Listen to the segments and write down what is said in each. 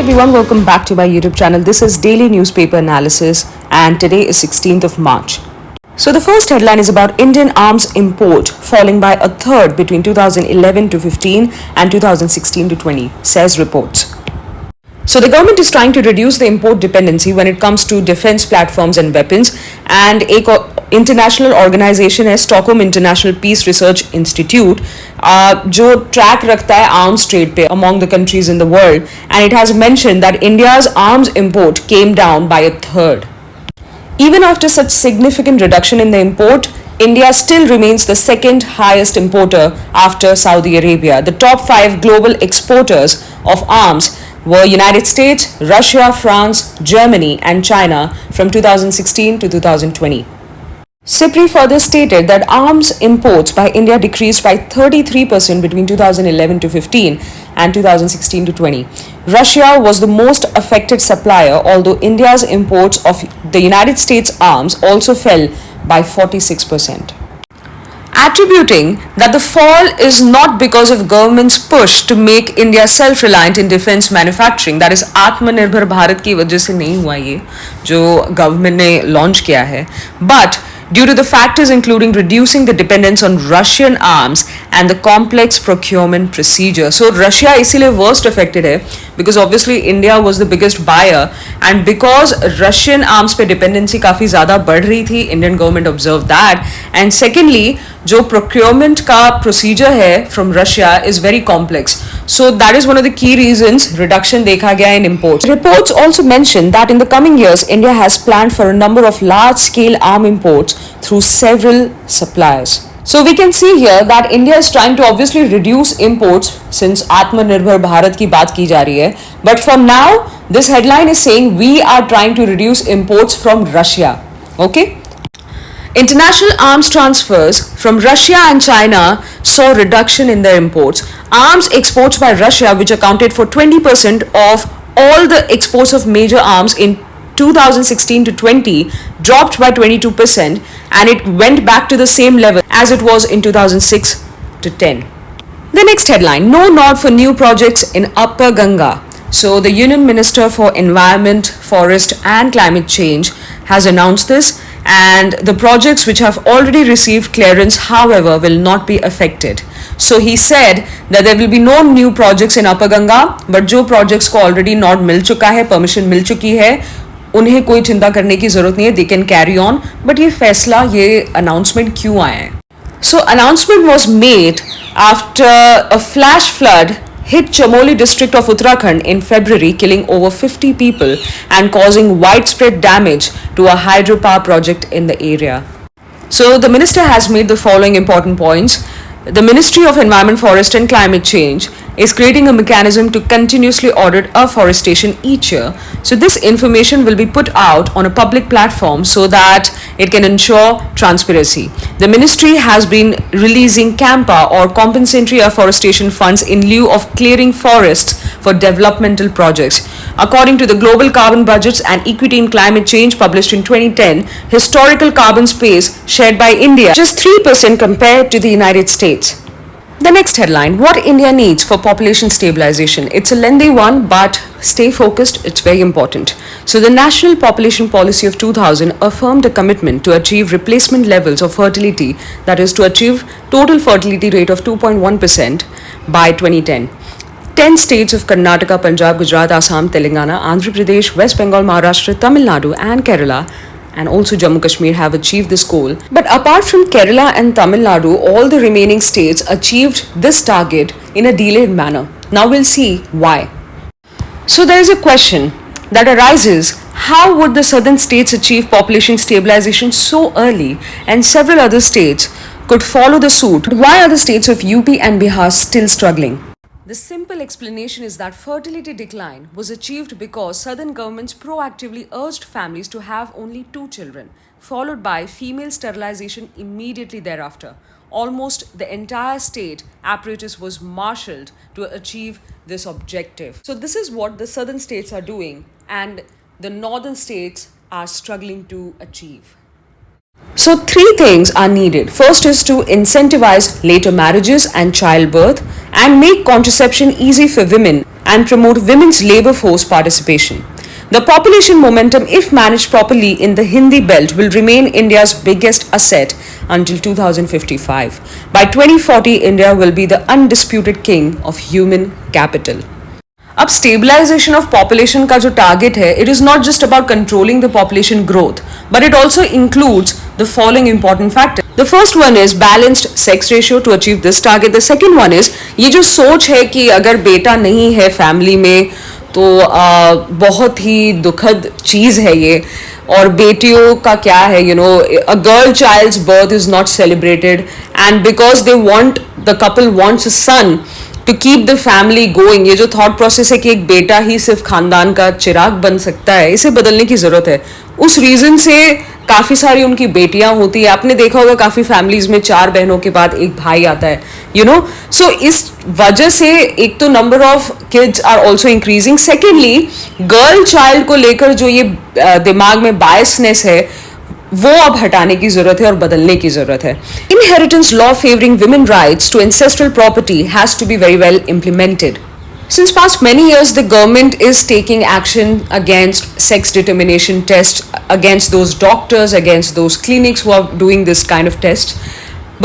everyone, welcome back to my YouTube channel. This is Daily Newspaper Analysis and today is 16th of March. So the first headline is about Indian arms import falling by a third between 2011 to 15 and 2016 to 20, says reports. So the government is trying to reduce the import dependency when it comes to defense platforms and weapons, and international organization है Stockholm International Peace Research Institute जो track रखता है arms trade पे among the countries in the world, and it has mentioned that India's arms import came down by a third. Even after such significant reduction in the import, India still remains the second highest importer after Saudi Arabia. The top 5 global exporters of arms were United States, Russia, France, Germany and China from 2016 to 2020. SIPRI further stated that arms imports by India decreased by 33% between 2011 to 15 and 2016 to 20. Russia was the most affected supplier, although India's imports of the United States arms also fell by 46%. Attributing that the fall is not because of government's push to make India self-reliant in defense manufacturing, that is आत्मनिर्भर भारत की वजह से नहीं हुआ ये जो government ने launch किया है, but due to the factors including reducing the dependence on Russian arms and the complex procurement procedure. So Russia इसीलिए worst affected है because obviously India was the biggest buyer, and because Russian arms पे dependency काफ़ी ज़्यादा बढ़ रही थी, Indian government observed that, and secondly जो procurement का procedure है from Russia is very complex. So that is one of the key reasons reduction देखा गया in imports. Reports also mention that in the coming years, India has planned for a number of large-scale arm imports through several suppliers. So we can see here that India is trying to obviously reduce imports since Atmanirbhar Bharat की बात की जा रही है. But for now, this headline is saying we are trying to reduce imports from Russia. Okay? International arms transfers from Russia and China saw reduction in their imports. Arms exports by Russia, which accounted for 20% of all the exports of major arms in 2016 to 20, dropped by 22%, and it went back to the same level as it was in 2006 to 10. The next headline, no nod for new projects in Upper Ganga. So the Union Minister for Environment, Forest and Climate Change has announced this, and the projects which have already received clearance, however, will not be affected. So he said that there will be no new projects in Upper Ganga, but जो projects को already nod मिल चुका है, permission मिल चुकी है, उन्हें कोई चिंता करने की जरूरत नहीं है, they can carry on. But ये फैसला, ये announcement क्यों आया है? So announcement was made after a flash flood hit Chamoli district of Uttarakhand in February, killing over 50 people and causing widespread damage to a hydropower project in the area. So the minister has made the following important points. The Ministry of Environment, Forest and Climate Change is creating a mechanism to continuously audit afforestation each year. So this information will be put out on a public platform so that it can ensure transparency. The ministry has been releasing CAMPA or compensatory afforestation funds in lieu of clearing forests for developmental projects. According to the Global Carbon Budgets and Equity in Climate Change published in 2010, historical carbon space shared by India just 3% compared to the United States. The next headline, what India needs for population stabilization. It's a lengthy one, but stay focused, it's very important. So the National Population Policy of 2000 affirmed a commitment to achieve replacement levels of fertility, that is to achieve total fertility rate of 2.1% by 2010. 10 states of Karnataka, Punjab, Gujarat, Assam, Telangana, Andhra Pradesh, West Bengal, Maharashtra, Tamil Nadu and Kerala and also Jammu Kashmir have achieved this goal. But apart from Kerala and Tamil Nadu, all the remaining states achieved this target in a delayed manner. Now we'll see why. So there is a question that arises, how would the southern states achieve population stabilization so early and several other states could follow the suit? Why are the states of UP and Bihar still struggling? The simple explanation is that fertility decline was achieved because southern governments proactively urged families to have only 2 children, followed by female sterilization immediately thereafter. Almost the entire state apparatus was marshaled to achieve this objective. So this is what the southern states are doing and the northern states are struggling to achieve. So 3 things are needed. First is to incentivize later marriages and childbirth and make contraception easy for women and promote women's labor force participation. The population momentum, if managed properly in the Hindi belt, will remain India's biggest asset until 2055. By 2040, India will be the undisputed king of human capital. अब stabilization of population का जो target है, it is not just about controlling the population growth, but it also includes the following important factor. The first one is balanced sex ratio two achieve this target. The second one is ये जो सोच है कि अगर बेटा नहीं है family में तो बहुत ही दुखद चीज है ये. और बेटियों का क्या है, you know, a girl child's birth is not celebrated and because they want, the couple wants a son to keep the family going. ये जो थॉट प्रोसेस है कि एक बेटा ही सिर्फ खानदान का चिराग बन सकता है, इसे बदलने की जरूरत है. उस रीजन से काफी सारी उनकी बेटियां होती है. आपने देखा होगा काफी फैमिलीज में 4 बहनों के बाद एक भाई आता है, यू नो. सो इस वजह से एक तो number of kids are also increasing. Secondly, girl child को लेकर जो ये दिमाग में बायसनेस है वो अब हटाने की जरूरत है और बदलने की जरूरत है. Inheritance law favouring women rights to ancestral property has to be very well implemented. Since past many years, the government is taking action against sex determination tests, against those doctors, against those clinics who are doing this kind of tests.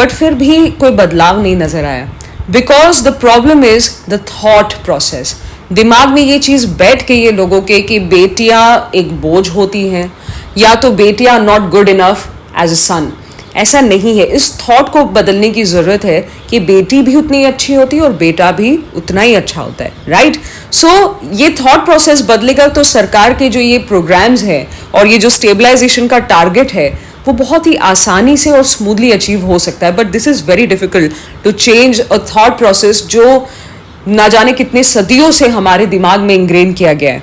But फिर भी कोई बदलाव नहीं नजर आया. Because the problem is the thought process. दिमाग में ये चीज बैठ के ये लोगों के कि बेटियां एक बोझ होती हैं या तो बेटियां not good enough as a son. ऐसा नहीं है. इस थॉट को बदलने की जरूरत है कि बेटी भी उतनी अच्छी होती है और बेटा भी उतना ही अच्छा होता है, राइट. सो ये थॉट प्रोसेस बदलेगा तो सरकार के जो ये प्रोग्राम्स हैं और ये जो स्टेबलाइजेशन का टारगेट है वो बहुत ही आसानी से और स्मूथली अचीव हो सकता है. But this is very difficult to change a thought process जो ना जाने कितने सदियों से हमारे दिमाग में इंग्रेन किया गया है.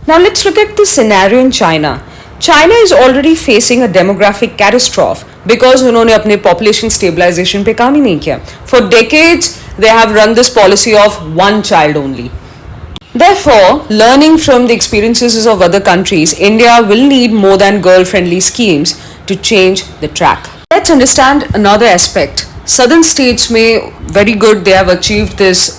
Now let's look at the scenario in China. China is already facing a demographic catastrophe because उन्होंने अपने population stabilization पे काम ही नहीं किया. For decades, they have run this policy of one child only. Therefore, learning from the experiences of other countries, India will need more than girl-friendly schemes to change the track. Let's understand another aspect. Southern states में very good, they have achieved this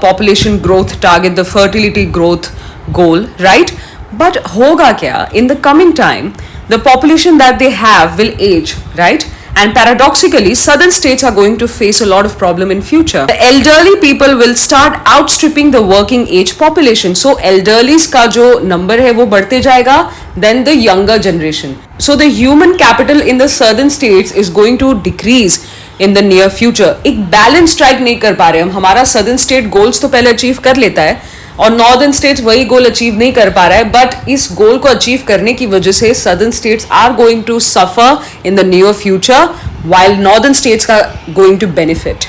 population growth target, the fertility growth goal, right? But hoga kya? In the coming time, the population that they have will age, right? And paradoxically, southern states are going to face a lot of problem in future. The elderly people will start outstripping the working age population. So elderlies का जो number है वो बढ़ते जाएगा, then the younger generation. So the human capital in the southern states is going to decrease in the near future. एक balance strike नहीं कर पा रहे हम. हमारा southern state goals तो पहले achieve कर लेता है और नॉर्दर्न स्टेट्स वही गोल अचीव नहीं कर पा रहा है. बट इस गोल को अचीव करने की वजह से southern states are going to suffer in the near future while northern states का गोइंग टू बेनिफिट.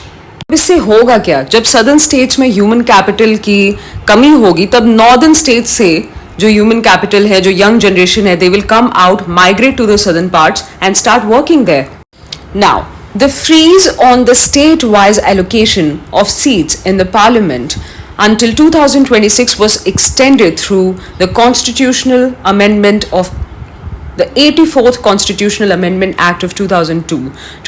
इससे होगा क्या? जब सदर्न स्टेट्स में ह्यूमन कैपिटल की कमी होगी तब नॉर्दर्न स्टेट्स से जो ह्यूमन कैपिटल है, जो यंग जनरेशन है, they will come out, migrate to the southern parts and start working there. Now the freeze on the state wise allocation of seats in the parliament until 2026 was extended through the constitutional amendment of the 84th Constitutional Amendment Act of 2002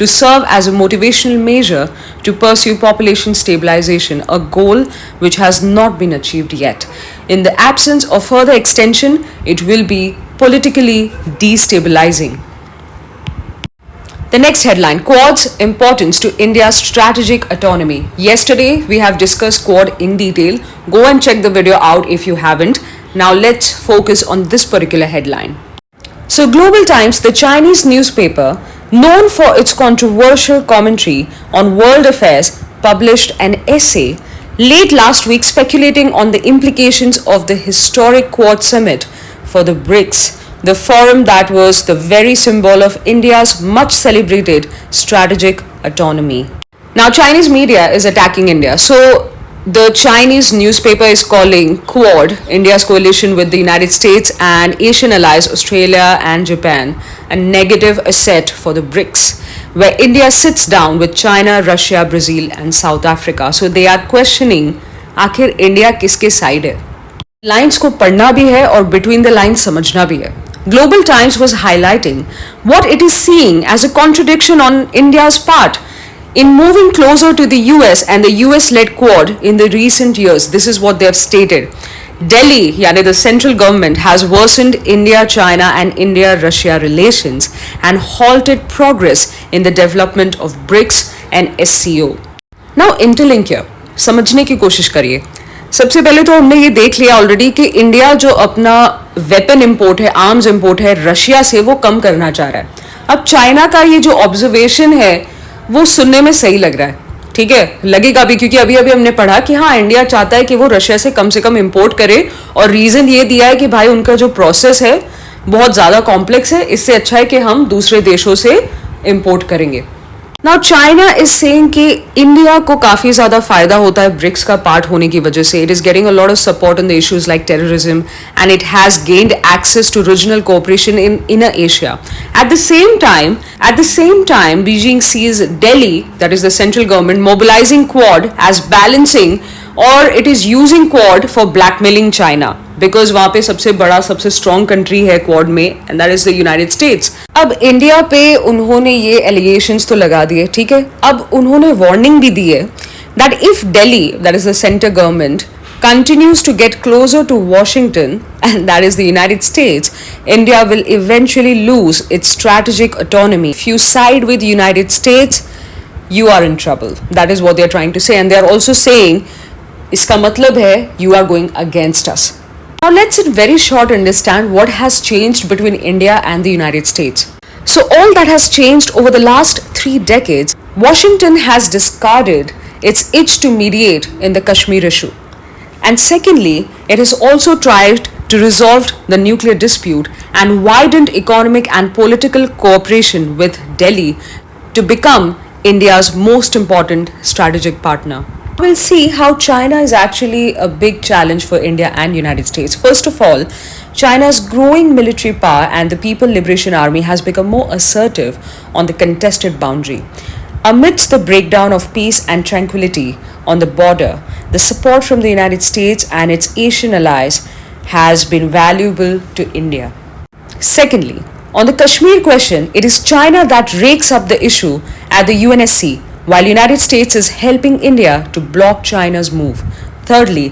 to serve as a motivational measure to pursue population stabilization, a goal which has not been achieved yet. In the absence of further extension, it will be politically destabilizing. The next headline, Quad's importance to India's strategic autonomy. Yesterday, we have discussed Quad in detail. Go and check the video out if you haven't. Now let's focus on this particular headline. So Global Times, the Chinese newspaper, known for its controversial commentary on world affairs, published an essay late last week speculating on the implications of the historic Quad summit for the BRICS, the forum that was the very symbol of India's much celebrated strategic autonomy. Now, Chinese media is attacking India. So, the Chinese newspaper is calling Quad, India's coalition with the United States and Asian allies Australia and Japan, a negative asset for the BRICS, where India sits down with China, Russia, Brazil and South Africa. So, they are questioning, आखिर India किसके side है? Lines को पढ़ना भी है और between the lines समझना भी है. Global Times was highlighting what it is seeing as a contradiction on India's part. In moving closer to the US and the US led Quad in the recent years, this is what they have stated. Delhi, yani the central government, has worsened India-China and India-Russia relations and halted progress in the development of BRICS and SCO. Now interlink here, समझने की कोशिश करिए. सबसे पहले तो हमने ये देख लिया ऑलरेडी कि इंडिया जो अपना वेपन इंपोर्ट है, आर्म्स इंपोर्ट है रशिया से, वो कम करना चाह रहा है. अब चाइना का ये जो ऑब्जर्वेशन है वो सुनने में सही लग रहा है, ठीक है, लगेगा भी, क्योंकि अभी अभी हमने पढ़ा कि हाँ इंडिया चाहता है कि वो रशिया से कम इंपोर्ट करे, और रीजन ये दिया है कि भाई उनका जो प्रोसेस है बहुत ज्यादा कॉम्प्लेक्स है, इससे अच्छा है कि हम दूसरे देशों से इंपोर्ट करेंगे. नाउ चाइना इज सेइंग कि इंडिया को काफी ज्यादा फायदा होता है ब्रिक्स का पार्ट होने की वजह से. It is getting a lot of support on the issues like terrorism and it has gained access to regional cooperation in Asia. At the same time, Beijing sees Delhi, that is the central government, mobilizing Quad as balancing, or it is using Quad for blackmailing China. Because वहां पे सबसे बड़ा सबसे strong country है quad में, and that is the United states. अब India पे उन्होंने ये एलिगेशंस तो लगा दिए, ठीक है. अब उन्होंने वार्निंग भी दी है that if Delhi, that is the centre government, continues to get closer to Washington, and that is the United States, India will eventually lose its strategic autonomy. If you side with the United States, you are in trouble. That is what they are trying to say, and they are also saying, iska matlab hai you are going against us. Now let's in very short understand what has changed between India and the United States. So all that has changed over the last 3 decades. Washington has discarded its itch to mediate in the Kashmir issue. And secondly, it has also tried to resolve the nuclear dispute and widened economic and political cooperation with Delhi to become India's most important strategic partner. We'll see how China is actually a big challenge for India and United States. First of all, China's growing military power and the People Liberation Army has become more assertive on the contested boundary. Amidst the breakdown of peace and tranquility on the border, the support from the United States and its Asian allies has been valuable to India. Secondly, on the Kashmir question, it is China that rakes up the issue at the UNSC, while United States is helping India to block China's move. Thirdly,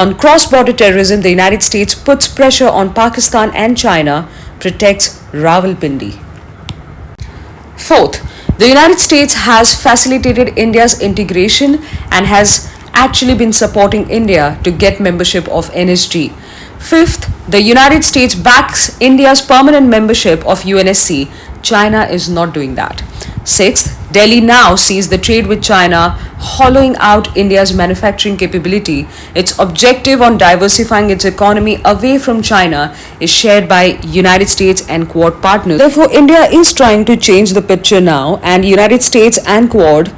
on cross-border terrorism, the United States puts pressure on Pakistan and China protects Rawalpindi. Fourth, the United States has facilitated India's integration and has actually been supporting India to get membership of NSG. Fifth, the United States backs India's permanent membership of UNSC. China is not doing that. Sixth, Delhi now sees the trade with China hollowing out India's manufacturing capability. Its objective on diversifying its economy away from China is shared by United States and Quad partners. Therefore, India is trying to change the picture now, and United States and Quad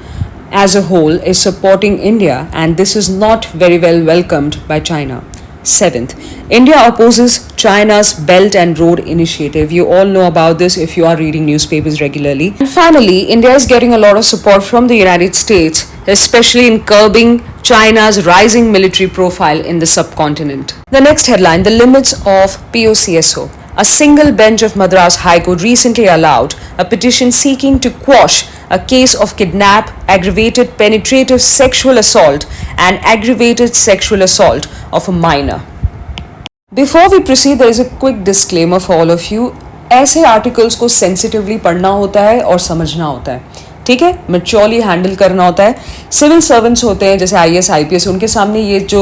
as a whole is supporting India, and this is not very well welcomed by China. Seventh, India opposes China's Belt and Road Initiative. You all know about this if you are reading newspapers regularly. And finally, India is getting a lot of support from the United States, especially in curbing China's rising military profile in the subcontinent. The next headline, the limits of POCSO. A single bench of Madras High Court recently allowed a petition seeking to quash a case of kidnap, aggravated penetrative sexual assault, and aggravated sexual assault of a minor. Before we proceed, there is a quick disclaimer for all of you. ऐसे articles को sensitively पढ़ना होता है और समझना होता है, ठीक है, मैच्योरली हैंडल करना होता है. सिविल सर्वेंट्स होते हैं जैसे IAS IPS, उनके सामने ये जो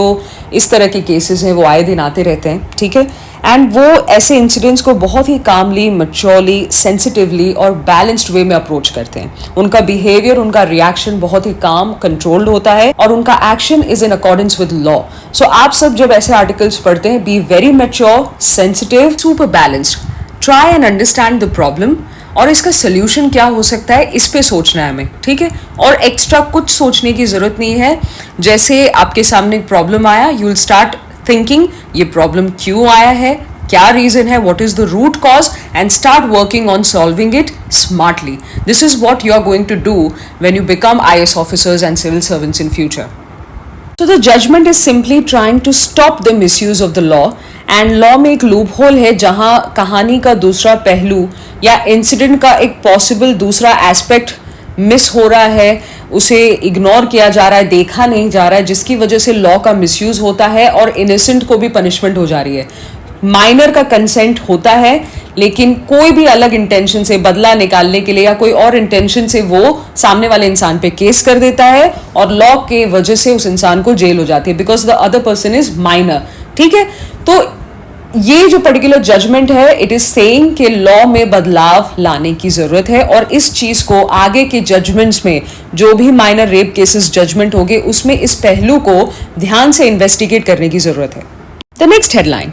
इस तरह के केसेस हैं वो आए दिन आते रहते हैं, ठीक है. एंड वो ऐसे इंसिडेंट्स को बहुत ही कामली, मैच्योरली, सेंसिटिवली और बैलेंस्ड वे में अप्रोच करते हैं. उनका बिहेवियर, उनका रिएक्शन बहुत ही काम, कंट्रोल्ड होता है, और उनका action is in accordance with law. So आप सब जब ऐसे आर्टिकल्स पढ़ते हैं, be very mature, sensitive, super balanced. Try and understand the problem, और इसका सोल्यूशन क्या हो सकता है, इस पे सोचना है हमें, ठीक है. और एक्स्ट्रा कुछ सोचने की जरूरत नहीं है. जैसे आपके सामने प्रॉब्लम आया, यू विल स्टार्ट थिंकिंग ये प्रॉब्लम क्यों आया है, क्या रीजन है, what is the root cause, and start working on solving it smartly. This is what you are going to do when you become IAS officers and civil servants in future. So the judgment is simply trying to stop the misuse of the law, and law में एक loop hole है जहां कहानी का दूसरा पहलू या incident का एक पॉसिबल दूसरा एस्पेक्ट मिस हो रहा है, उसे इग्नोर किया जा रहा है, देखा नहीं जा रहा है, जिसकी वजह से लॉ का मिसयूज होता है और इनोसेंट को भी पनिशमेंट हो जा रही है। माइनर का कंसेंट होता है, लेकिन कोई भी अलग इंटेंशन से बदला निकालने के लिए या कोई और इंटेंशन से वो सामने वाले इंसान पे केस कर देता है और लॉ के वजह से उस इंसान को जेल हो जाती है, because the other person is minor. ठीक है, तो ये जो पर्टिकुलर जजमेंट है, इट इज सेइंग कि लॉ में बदलाव लाने की जरूरत है और इस चीज को आगे के जजमेंट्स में, जो भी माइनर रेप केसेस जजमेंट होंगे, उसमें इस पहलू को ध्यान से इन्वेस्टिगेट करने की जरूरत है। The next headline,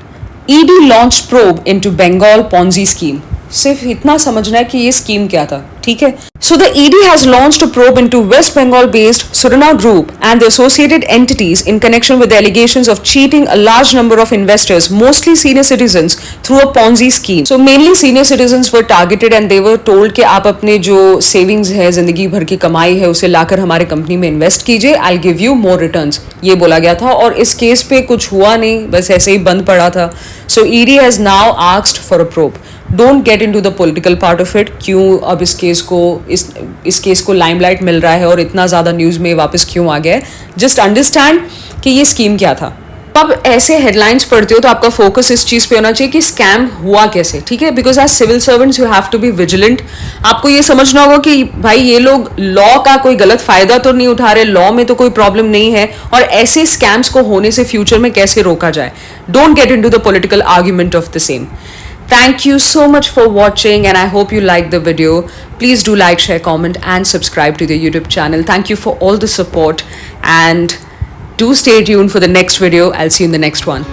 ED launched probe into Bengal Ponzi scheme. सिर्फ इतना समझना है कि ये स्कीम क्या था, ठीक है। So the ED has launched a probe into West Bengal based Surana Group and the associated entities in connection with the allegations of cheating a large number of investors, mostly senior citizens, through a Ponzi scheme. So mainly senior citizens were targeted and they were told कि आप अपने जो savings है, जिंदगी भर की कमाई है, उसे लाकर हमारे कंपनी में इन्वेस्ट कीजिए, I'll give you more returns, ये बोला गया था। और इस केस पे कुछ हुआ नहीं, बस ऐसे ही बंद पड़ा था। So ED has now asked for a probe. Don't get into the political part of it, क्यों अब इस केस को लाइमलाइट मिल रहा है और इतना ज़्यादा न्यूज़ में वापस क्यों आ गया है। जस्ट अंडरस्टैंड कि ये स्कीम क्या था। अब ऐसे हेडलाइंस पढ़ते हो तो आपका फोकस इस चीज़ पे होना चाहिए कि स्कैम हुआ कैसे, ठीक है। Because as civil servants you have to be vigilant. आपको ये समझना होगा कि भाई ये लोग लॉ का कोई गलत फायदा तो नहीं उठा रहे, लॉ में तो कोई प्रॉब्लम नहीं है, और ऐसे स्कैम्स को होने से फ्यूचर में कैसे रोका जाए। Don't get into the political argument of the same. Thank you so much for watching and I hope you liked the video. Please do like, share, comment and subscribe to the YouTube channel. Thank you for all the support and do stay tuned for the next video. I'll see you in the next one.